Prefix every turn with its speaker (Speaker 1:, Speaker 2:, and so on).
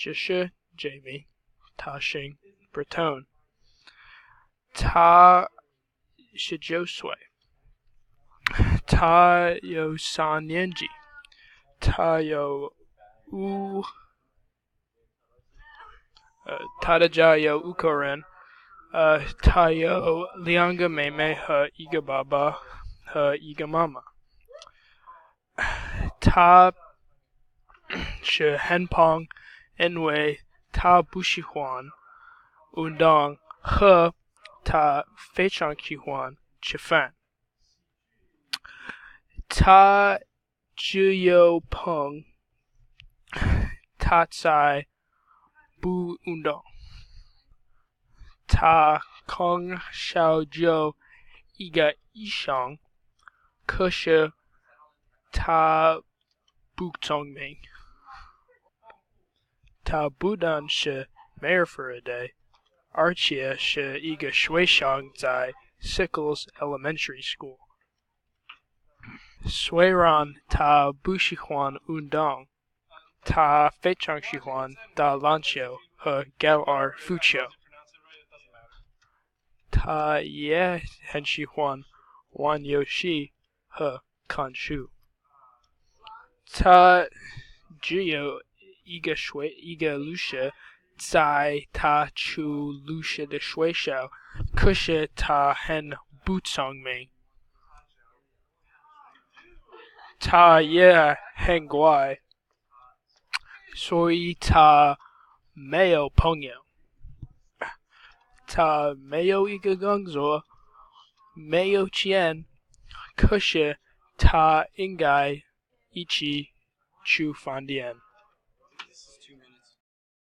Speaker 1: 这是 Jamie， 他姓 Breton， 他19岁，他有3年级，他有他的家有5个人，他有2个妹妹和1个爸爸和1个妈妈。他是很胖，因为他不喜欢运动和他非常喜欢吃饭。他只有胖，他才不运动。他从小就一个医生，可是他不聪明。他不但是梅尔福尔的，而且是一个学生在 Sickles Elementary School。虽然他不喜欢运动，他非常喜欢打篮球和高尔夫球。他也很喜欢玩游戏和看书。他只有一个律师在他去律师的学校，可是他很不聪明。他也很乖，所以他没有朋友。他没有一个工作，没有钱，可是他应该一起去饭店。